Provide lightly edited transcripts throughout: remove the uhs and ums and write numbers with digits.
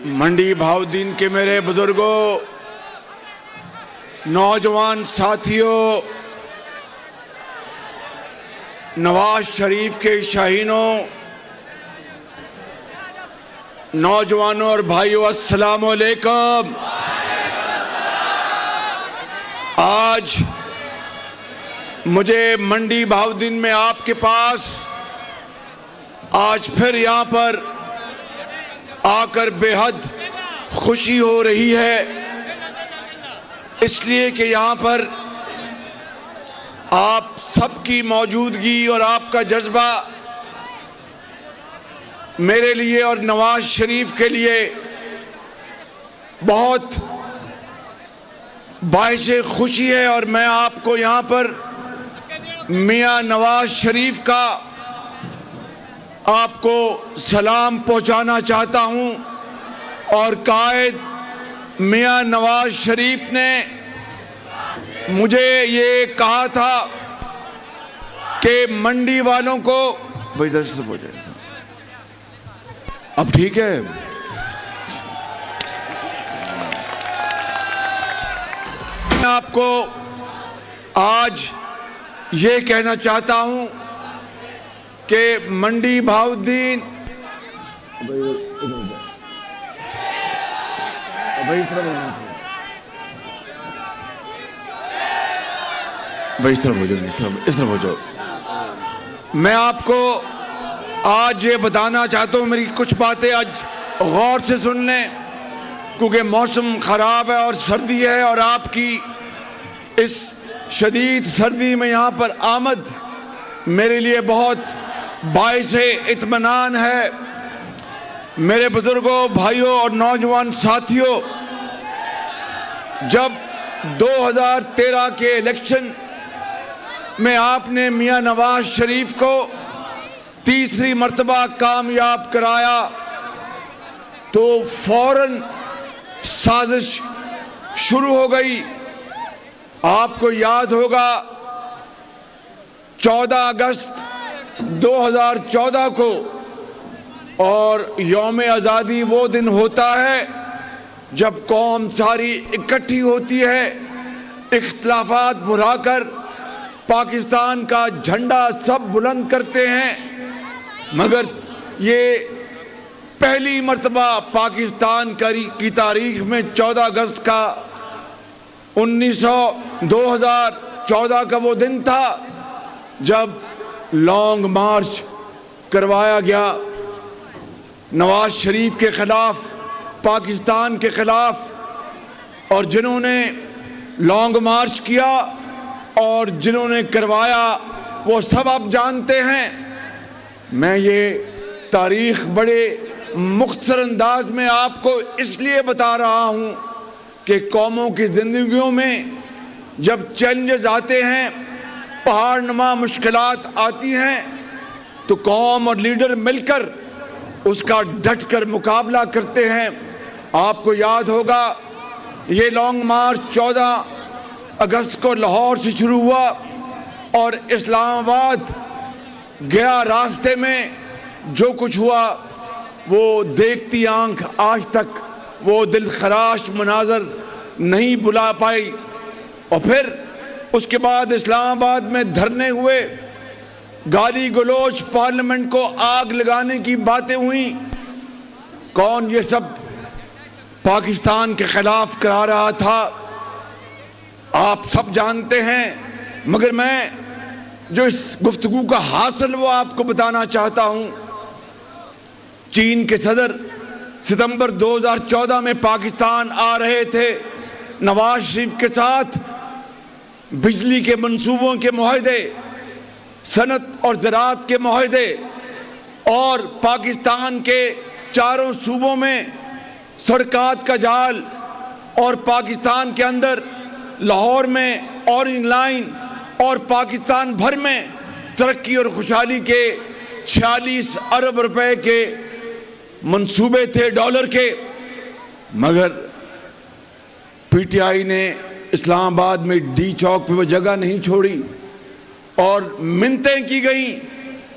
منڈی بہاؤدین کے میرے بزرگوں، نوجوان ساتھیوں، نواز شریف کے شاہینوں، نوجوانوں اور بھائیوں، السلام علیکم۔ آج مجھے منڈی بہاؤدین میں آپ کے پاس آج پھر یہاں پر آ کر بے حد خوشی ہو رہی ہے، اس لیے کہ یہاں پر آپ سب کی موجودگی اور آپ کا جذبہ میرے لیے اور نواز شریف کے لیے بہت باعث خوشی ہے، اور میں آپ کو یہاں پر میاں نواز شریف کا آپ کو سلام پہنچانا چاہتا ہوں۔ اور قائد میاں نواز شریف نے مجھے یہ کہا تھا کہ منڈی والوں کو اب ٹھیک ہے، میں آپ کو آج یہ کہنا چاہتا ہوں کہ منڈی بہاؤدین میں آپ کو آج یہ بتانا چاہتا ہوں، میری کچھ باتیں آج غور سے سن لیں، کیونکہ موسم خراب ہے اور سردی ہے، اور آپ کی اس شدید سردی میں یہاں پر آمد میرے لیے بہت باعث اطمینان ہے۔ میرے بزرگوں، بھائیوں اور نوجوان ساتھیوں، جب 2013 کے الیکشن میں آپ نے میاں نواز شریف کو تیسری مرتبہ کامیاب کرایا تو فوراً سازش شروع ہو گئی۔ آپ کو یاد ہوگا 14 اگست 2014 کو، اور یوم آزادی وہ دن ہوتا ہے جب قوم ساری اکٹھی ہوتی ہے، اختلافات بھلا کر پاکستان کا جھنڈا سب بلند کرتے ہیں، مگر یہ پہلی مرتبہ پاکستان کی تاریخ میں 14 اگست کا 2014 کا وہ دن تھا جب لانگ مارچ کروایا گیا نواز شریف کے خلاف، پاکستان کے خلاف، اور جنہوں نے لانگ مارچ کیا اور جنہوں نے کروایا وہ سب آپ جانتے ہیں۔ میں یہ تاریخ بڑے مختصر انداز میں آپ کو اس لیے بتا رہا ہوں کہ قوموں کی زندگیوں میں جب چیلنجز آتے ہیں، پہاڑ نما مشکلات آتی ہیں، تو قوم اور لیڈر مل کر اس کا ڈٹ کر مقابلہ کرتے ہیں۔ آپ کو یاد ہوگا یہ لانگ مارچ 14 اگست کو لاہور سے شروع ہوا اور اسلام آباد گیا، راستے میں جو کچھ ہوا وہ دیکھتی آنکھ آج تک وہ دل خراش مناظر نہیں بلا پائی۔ اور پھر اس کے بعد اسلام آباد میں دھرنے ہوئے، گالی گلوچ، پارلیمنٹ کو آگ لگانے کی باتیں ہوئیں۔ کون یہ سب پاکستان کے خلاف کرا رہا تھا آپ سب جانتے ہیں، مگر میں جو اس گفتگو کا حاصل وہ آپ کو بتانا چاہتا ہوں۔ چین کے صدر ستمبر 2014 میں پاکستان آ رہے تھے، نواز شریف کے ساتھ بجلی کے منصوبوں کے معاہدے، صنعت اور زراعت کے معاہدے، اور پاکستان کے چاروں صوبوں میں سڑکات کا جال، اور پاکستان کے اندر لاہور میں اورنج لائن، اور پاکستان بھر میں ترقی اور خوشحالی کے 46 ارب روپے کے منصوبے تھے ڈالر کے۔ مگر پی ٹی آئی نے اسلام آباد میں ڈی چوک پہ وہ جگہ نہیں چھوڑی، اور منتیں کی گئیں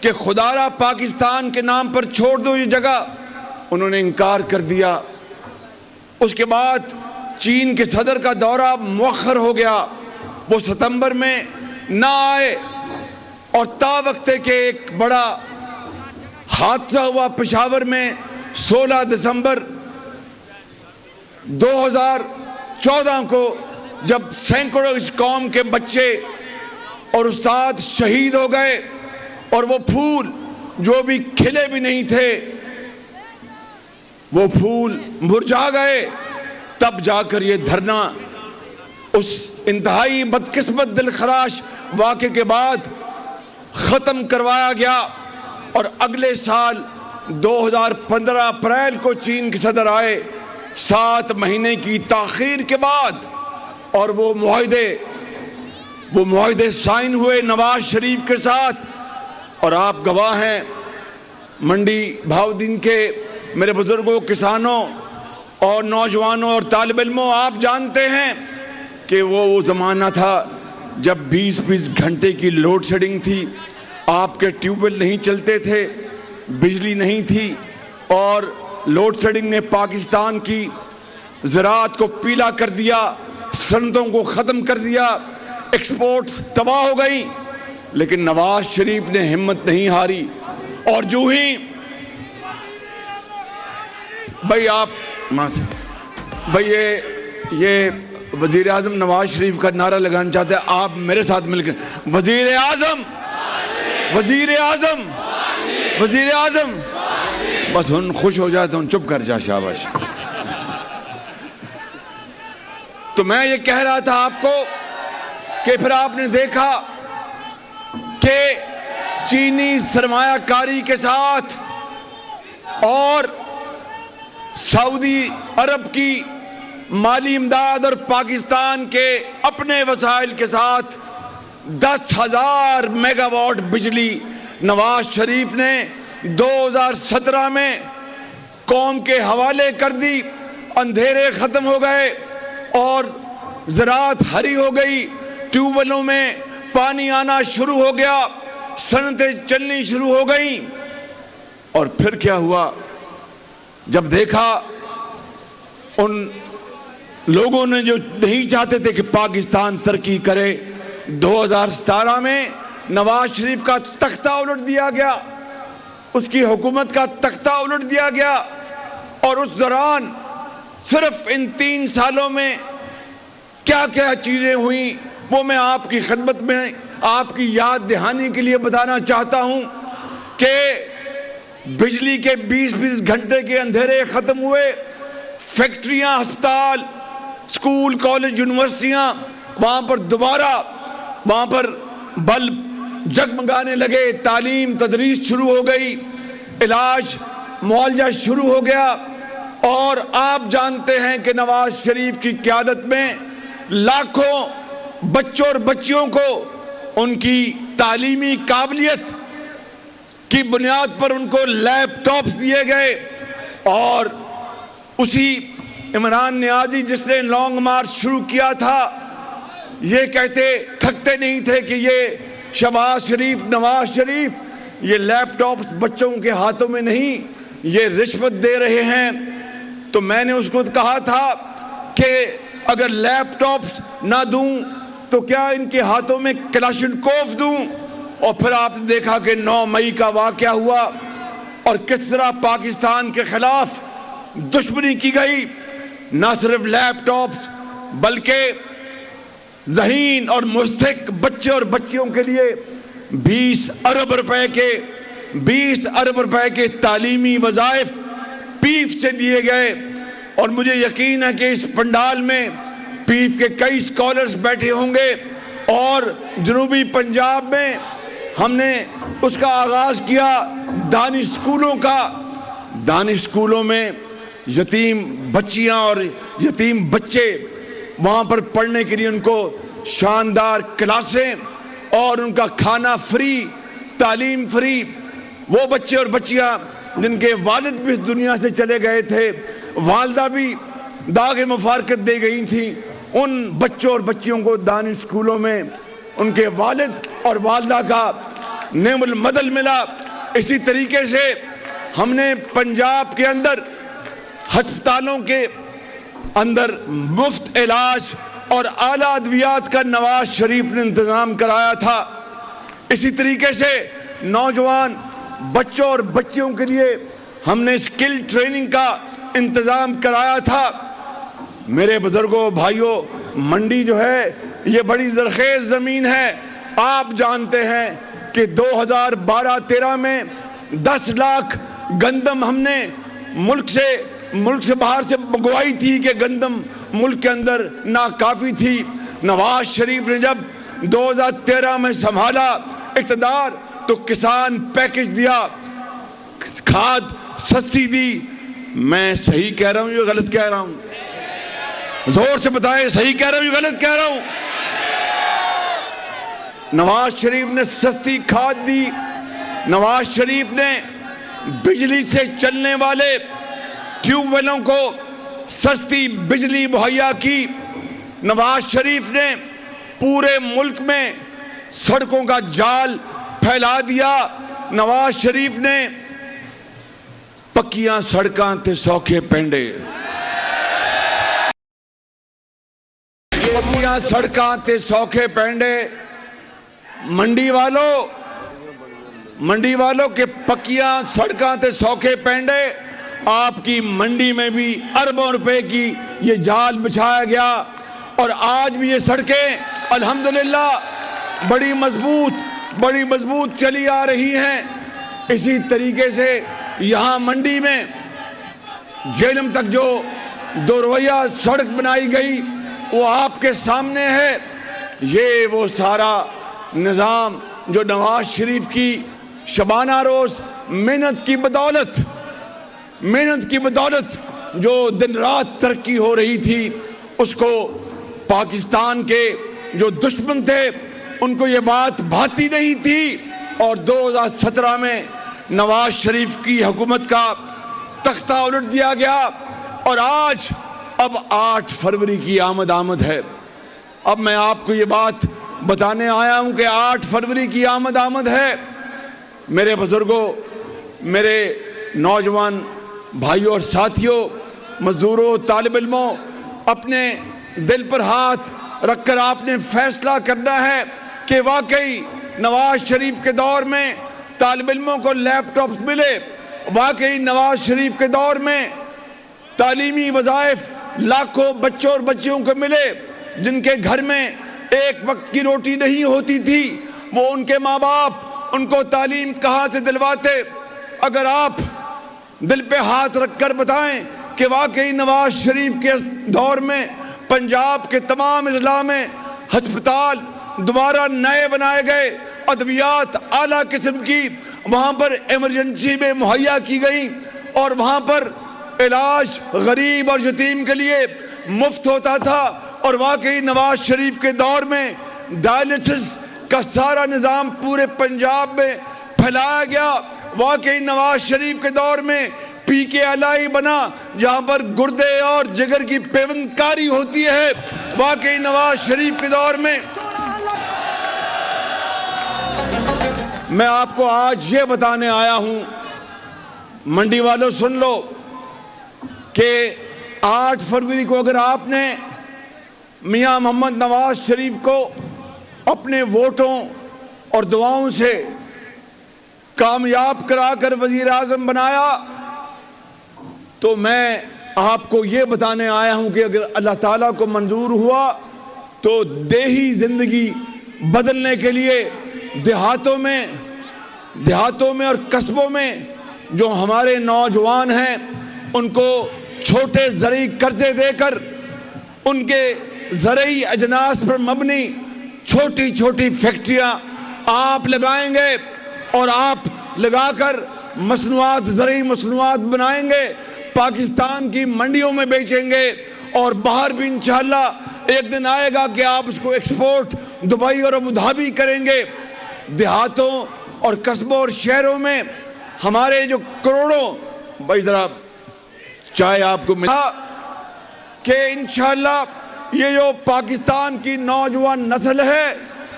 کہ خدا را پاکستان کے نام پر چھوڑ دو یہ جگہ، انہوں نے انکار کر دیا۔ اس کے بعد چین کے صدر کا دورہ مؤخر ہو گیا، وہ ستمبر میں نہ آئے، اور تا وقت کہ ایک بڑا حادثہ ہوا پشاور میں 16 دسمبر 2014 کو، جب سینکڑوں اس قوم کے بچے اور استاد شہید ہو گئے، اور وہ پھول جو بھی کھلے بھی نہیں تھے وہ پھول مرجھا گئے، تب جا کر یہ دھرنا اس انتہائی بدقسمت دلخراش واقعے کے بعد ختم کروایا گیا۔ اور اگلے سال 2015 اپریل کو چین کے صدر آئے، 7 مہینے کی تاخیر کے بعد، اور وہ معاہدے سائن ہوئے نواز شریف کے ساتھ۔ اور آپ گواہ ہیں، منڈی بہاؤالدین کے میرے بزرگوں، کسانوں اور نوجوانوں اور طالب علموں، آپ جانتے ہیں کہ وہ زمانہ تھا جب 20 گھنٹے کی لوڈ شیڈنگ تھی، آپ کے ٹیوب ویل نہیں چلتے تھے، بجلی نہیں تھی، اور لوڈ شیڈنگ نے پاکستان کی زراعت کو پیلا کر دیا، صنعتوں کو ختم کر دیا، ایکسپورٹس تباہ ہو گئی۔ لیکن نواز شریف نے ہمت نہیں ہاری، اور جو ہی یہ وزیر اعظم نواز شریف کا نعرہ لگانا چاہتے ہیں، آپ میرے ساتھ مل کر وزیر اعظم وزیر اعظم وزیر اعظم، بس ان خوش ہو جائے تو ان چپ کر جا، شاباش۔ تو میں یہ کہہ رہا تھا آپ کو کہ پھر آپ نے دیکھا کہ چینی سرمایہ کاری کے ساتھ اور سعودی عرب کی مالی امداد اور پاکستان کے اپنے وسائل کے ساتھ 10,000 میگا واٹ بجلی نواز شریف نے 2017 میں قوم کے حوالے کر دی، اندھیرے ختم ہو گئے اور زراعت ہری ہو گئی، ٹیوب ویلوں میں پانی آنا شروع ہو گیا، صنعتیں چلنی شروع ہو گئیں۔ اور پھر کیا ہوا؟ جب دیکھا ان لوگوں نے جو نہیں چاہتے تھے کہ پاکستان ترقی کرے، 2017 میں نواز شریف کا تختہ الٹ دیا گیا، اس کی حکومت کا تختہ الٹ دیا گیا۔ اور اس دوران صرف ان 3 سالوں میں کیا کیا چیزیں ہوئیں وہ میں آپ کی خدمت میں آپ کی یاد دہانی کے لیے بتانا چاہتا ہوں کہ بجلی کے 20 گھنٹے کے اندھیرے ختم ہوئے، فیکٹریاں، ہسپتال، اسکول، کالج، یونیورسٹیاں، وہاں پر دوبارہ وہاں پر بلب جگمگانے لگے، تعلیم تدریس شروع ہو گئی، علاج معالجہ شروع ہو گیا۔ اور آپ جانتے ہیں کہ نواز شریف کی قیادت میں لاکھوں بچوں اور بچیوں کو ان کی تعلیمی قابلیت کی بنیاد پر ان کو لیپ ٹاپس دیے گئے۔ اور اسی عمران نیازی جس نے لانگ مارچ شروع کیا تھا، یہ کہتے تھکتے نہیں تھے کہ یہ شہباز شریف، نواز شریف یہ لیپ ٹاپس بچوں کے ہاتھوں میں نہیں، یہ رشوت دے رہے ہیں۔ تو میں نے اس کو کہا تھا کہ اگر لیپ ٹاپس نہ دوں تو کیا ان کے ہاتھوں میں کلاشنکوف دوں؟ اور پھر آپ نے دیکھا کہ 9 مئی کا واقعہ ہوا اور کس طرح پاکستان کے خلاف دشمنی کی گئی، نہ صرف لیپ ٹاپس بلکہ ذہین اور مستحق بچے اور بچیوں کے لیے 20 ارب روپے کے تعلیمی وظائف پیف سے دیے گئے۔ اور مجھے یقین ہے کہ اس پنڈال میں پیف کے کئی اسکالرز بیٹھے ہوں گے، اور جنوبی پنجاب میں ہم نے اس کا آغاز کیا دانش اسکولوں کا۔ دانش اسکولوں میں یتیم بچیاں اور یتیم بچے وہاں پر پڑھنے کے لیے ان کو شاندار کلاسیں اور ان کا کھانا فری، تعلیم فری۔ وہ بچے اور بچیاں جن کے والد بھی اس دنیا سے چلے گئے تھے، والدہ بھی داغ مفارقت دے گئی تھیں، ان بچوں اور بچیوں کو دانش اسکولوں میں ان کے والد اور والدہ کا نعم المدل ملا۔ اسی طریقے سے ہم نے پنجاب کے اندر ہسپتالوں کے اندر مفت علاج اور اعلیٰ ادویات کا نواز شریف نے انتظام کرایا تھا. اسی طریقے سے نوجوان بچوں اور بچیوں کے لیے ہم نے اسکل ٹریننگ کا انتظام کرایا تھا. میرے بزرگوں بھائیوں، منڈی جو ہے یہ بڑی زرخیز زمین ہے. آپ جانتے ہیں کہ 2012-13 میں 10 لاکھ گندم ہم نے ملک سے باہر سے منگوائی تھی کہ گندم ملک کے اندر ناکافی تھی. نواز شریف نے جب 2013 میں سنبھالا اقتدار تو کسان پیکج دیا، کھاد سستی دی. میں صحیح کہہ رہا ہوں یا غلط کہہ رہا ہوں؟ زور سے بتائیں، صحیح کہہ رہا ہوں یا غلط کہہ رہا ہوں؟ نواز شریف نے سستی کھاد دی. نواز شریف نے بجلی سے چلنے والے ٹیوب ویلوں کو سستی بجلی مہیا کی. نواز شریف نے پورے ملک میں سڑکوں کا جال پھیلا دیا. نواز شریف نے پکیاں سڑکاں تے سوکھے پینڈے، پکیاں سڑکاں تے سوکھے پینڈے. منڈی والوں کے پکیاں سڑکاں تے سوکھے پینڈے. آپ کی منڈی میں بھی اربوں روپے کی یہ جال بچھایا گیا اور آج بھی یہ سڑکیں الحمدللہ بڑی مضبوط چلی آ رہی ہیں. اسی طریقے سے یہاں منڈی میں جہلم تک جو دو رویہ سڑک بنائی گئی وہ آپ کے سامنے ہے. یہ وہ سارا نظام جو نواز شریف کی شبانہ روز محنت کی بدولت جو دن رات ترقی ہو رہی تھی، اس کو پاکستان کے جو دشمن تھے ان کو یہ بات بھاتی نہیں تھی. اور 2017 میں نواز شریف کی حکومت کا تختہ الٹ دیا گیا اور آج اب 8 فروری کی آمد ہے. اب میں آپ کو یہ بات بتانے آیا ہوں کہ 8 فروری کی آمد ہے. میرے بزرگوں، میرے نوجوان بھائیوں اور ساتھیوں، مزدوروں، طالب علموں، اپنے دل پر ہاتھ رکھ کر آپ نے فیصلہ کرنا ہے کہ واقعی نواز شریف کے دور میں طالب علموں کو لیپ ٹاپس ملے، واقعی نواز شریف کے دور میں تعلیمی وظائف لاکھوں بچوں اور بچیوں کو ملے جن کے گھر میں ایک وقت کی روٹی نہیں ہوتی تھی. وہ ان کے ماں باپ ان کو تعلیم کہاں سے دلواتے؟ اگر آپ دل پہ ہاتھ رکھ کر بتائیں کہ واقعی نواز شریف کے دور میں پنجاب کے تمام اضلاع میں ہسپتال دوبارہ نئے بنائے گئے، ادویات اعلیٰ قسم کی وہاں پر ایمرجنسی میں مہیا کی گئی اور وہاں پر علاج غریب اور یتیم کے لیے مفت ہوتا تھا. اور واقعی نواز شریف کے دور میں ڈائلسس کا سارا نظام پورے پنجاب میں پھیلایا گیا. واقعی نواز شریف کے دور میں پی کے الائی بنا جہاں پر گردے اور جگر کی پیوند کاری ہوتی ہے. واقعی نواز شریف کے دور میں میں آپ کو آج یہ بتانے آیا ہوں، منڈی والوں سن لو کہ 8 فروری کو اگر آپ نے میاں محمد نواز شریف کو اپنے ووٹوں اور دعاؤں سے کامیاب کرا کر وزیر اعظم بنایا تو میں آپ کو یہ بتانے آیا ہوں کہ اگر اللہ تعالیٰ کو منظور ہوا تو دیہی زندگی بدلنے کے لیے دیہاتوں میں اور قصبوں میں جو ہمارے نوجوان ہیں ان کو چھوٹے زرعی قرضے دے کر ان کے زرعی اجناس پر مبنی چھوٹی چھوٹی فیکٹریاں آپ لگائیں گے اور آپ لگا کر زرعی مصنوعات بنائیں گے، پاکستان کی منڈیوں میں بیچیں گے اور باہر بھی انشاءاللہ ایک دن آئے گا کہ آپ اس کو ایکسپورٹ دبئی اور ابوظہبی کریں گے. دیہاتوں اور قصبوں اور شہروں میں ہمارے جو کروڑوں، بھائی ذرا چائے آپ کو ملا کہ انشاءاللہ یہ جو پاکستان کی نوجوان نسل ہے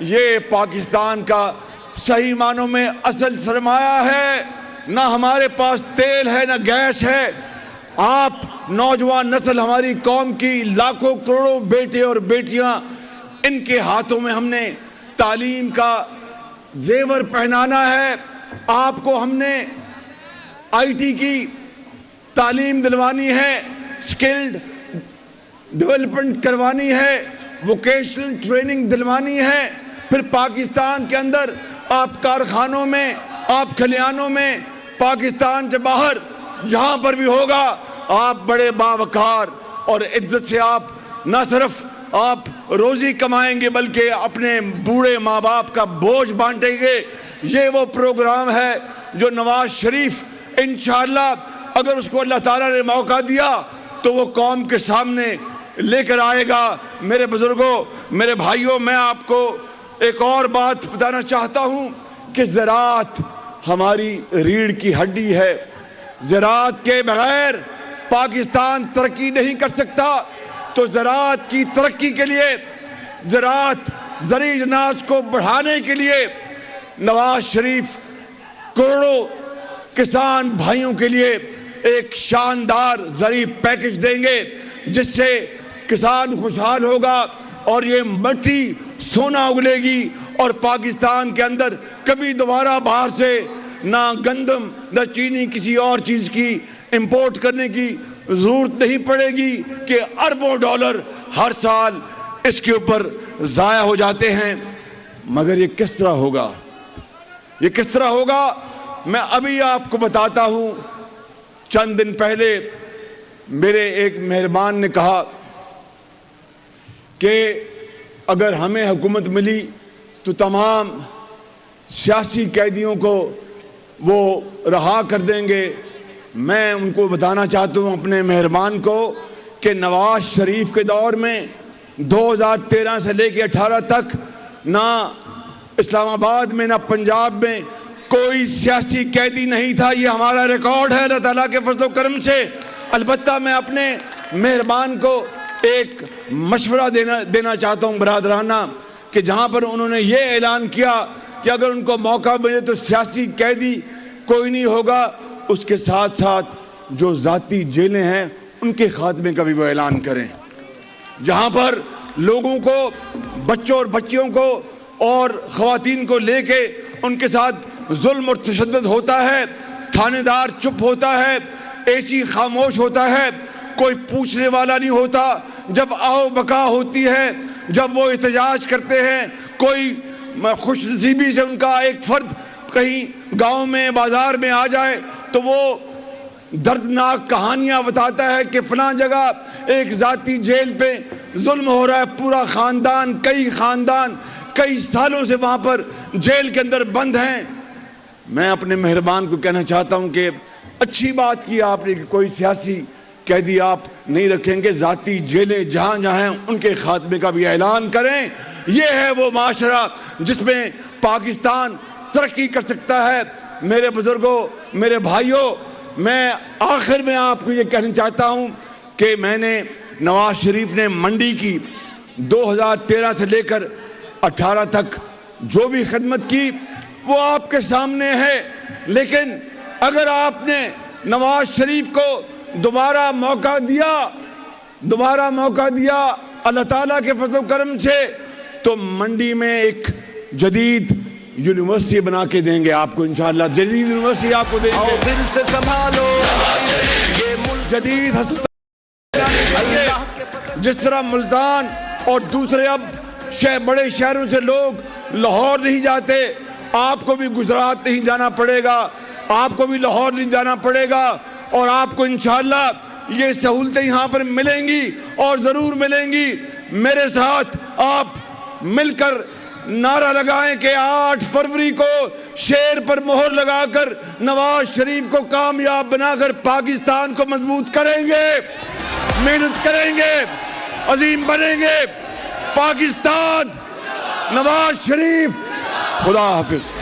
یہ پاکستان کا صحیح معنوں میں اصل سرمایہ ہے. نہ ہمارے پاس تیل ہے نہ گیس ہے. آپ نوجوان نسل ہماری قوم کی لاکھوں کروڑوں بیٹے اور بیٹیاں، ان کے ہاتھوں میں ہم نے تعلیم کا زیور پہنانا ہے. آپ کو ہم نے آئی ٹی کی تعلیم دلوانی ہے، سکلڈ ڈیولپمنٹ کروانی ہے، ووکیشنل ٹریننگ دلوانی ہے. پھر پاکستان کے اندر آپ کارخانوں میں، آپ کھلیانوں میں، پاکستان سے باہر جہاں پر بھی ہوگا، آپ بڑے باوقار اور عزت سے آپ نہ صرف آپ روزی کمائیں گے بلکہ اپنے بوڑھے ماں باپ کا بوجھ بانٹیں گے. یہ وہ پروگرام ہے جو نواز شریف انشاءاللہ اگر اس کو اللہ تعالیٰ نے موقع دیا تو وہ قوم کے سامنے لے کر آئے گا. میرے بزرگوں، میرے بھائیوں، میں آپ کو ایک اور بات بتانا چاہتا ہوں کہ زراعت ہماری ریڑھ کی ہڈی ہے. زراعت کے بغیر پاکستان ترقی نہیں کر سکتا. تو زراعت کی ترقی کے لیے، زراعت زرعی اجناس کو بڑھانے کے لیے نواز شریف کروڑوں کسان بھائیوں کے لیے ایک شاندار زرعی پیکج دیں گے جس سے کسان خوشحال ہوگا اور یہ مٹی سونا اگلے گی اور پاکستان کے اندر کبھی دوبارہ باہر سے نہ گندم نہ چینی کسی اور چیز کی امپورٹ کرنے کی ضرورت نہیں پڑے گی کہ اربوں ڈالر ہر سال اس کے اوپر ضائع ہو جاتے ہیں. مگر یہ کس طرح ہوگا؟ یہ کس طرح ہوگا؟ میں ابھی آپ کو بتاتا ہوں. چند دن پہلے میرے ایک مہربان نے کہا کہ اگر ہمیں حکومت ملی تو تمام سیاسی قیدیوں کو وہ رہا کر دیں گے. میں ان کو بتانا چاہتا ہوں اپنے مہربان کو کہ نواز شریف کے دور میں 2013 سے لے کے 18 تک نہ اسلام آباد میں نہ پنجاب میں کوئی سیاسی قیدی نہیں تھا. یہ ہمارا ریکارڈ ہے اللہ تعالیٰ کے فضل و کرم سے. البتہ میں اپنے مہربان کو ایک مشورہ دینا چاہتا ہوں برادرانہ کہ جہاں پر انہوں نے یہ اعلان کیا کہ اگر ان کو موقع ملے تو سیاسی قیدی کوئی نہیں ہوگا، اس کے ساتھ ساتھ جو ذاتی جیلیں ہیں ان کے خاتمے کا بھی وہ اعلان کریں. جہاں پر لوگوں کو، بچوں اور بچیوں کو اور خواتین کو لے کے ان کے ساتھ ظلم اور تشدد ہوتا ہے، تھانے دار چپ ہوتا ہے، اے سی خاموش ہوتا ہے، کوئی پوچھنے والا نہیں ہوتا. جب آؤ بقا ہوتی ہے، جب وہ احتجاج کرتے ہیں، کوئی خوش نصیبی سے ان کا ایک فرد کہیں گاؤں میں بازار میں آ جائے تو وہ دردناک کہانیاں بتاتا ہے کہ فلاں جگہ ایک ذاتی جیل پہ ظلم ہو رہا ہے، پورا خاندان، کئی سالوں سے وہاں پر جیل کے اندر بند ہیں. میں اپنے مہربان کو کہنا چاہتا ہوں کہ اچھی بات کی آپ نے کہ کوئی سیاسی قیدی آپ نہیں رکھیں گے، ذاتی جیلیں جہاں جہاں ہیں ان کے خاتمے کا بھی اعلان کریں. یہ ہے وہ معاشرہ جس میں پاکستان ترقی کر سکتا ہے. میرے بزرگوں، میرے بھائیوں، میں آخر میں آپ کو یہ کہنا چاہتا ہوں کہ میں نے نواز شریف نے منڈی کی 2013 سے لے کر 18 تک جو بھی خدمت کی وہ آپ کے سامنے ہے. لیکن اگر آپ نے نواز شریف کو دوبارہ موقع دیا اللہ تعالیٰ کے فضل و کرم سے تو منڈی میں ایک جدید یونیورسٹی بنا کے دیں گے آپ کو. انشاءاللہ جدید یونیورسٹی آپ کو دیں گے. دل سے سنبھالو جدید جس طرح ملتان اور دوسرے اب بڑے شہروں سے لوگ لاہور نہیں جاتے، آپ کو بھی گجرات نہیں جانا پڑے گا، آپ کو بھی لاہور نہیں جانا پڑے گا، اور آپ کو انشاءاللہ یہ سہولتیں یہاں پر ملیں گی اور ضرور ملیں گی. میرے ساتھ آپ مل کر نعرہ لگائیں کہ 8 فروری کو شیر پر مہر لگا کر نواز شریف کو کامیاب بنا کر پاکستان کو مضبوط کریں گے، محنت کریں گے، عظیم بنیں گے. پاکستان، نواز شریف. خدا حافظ.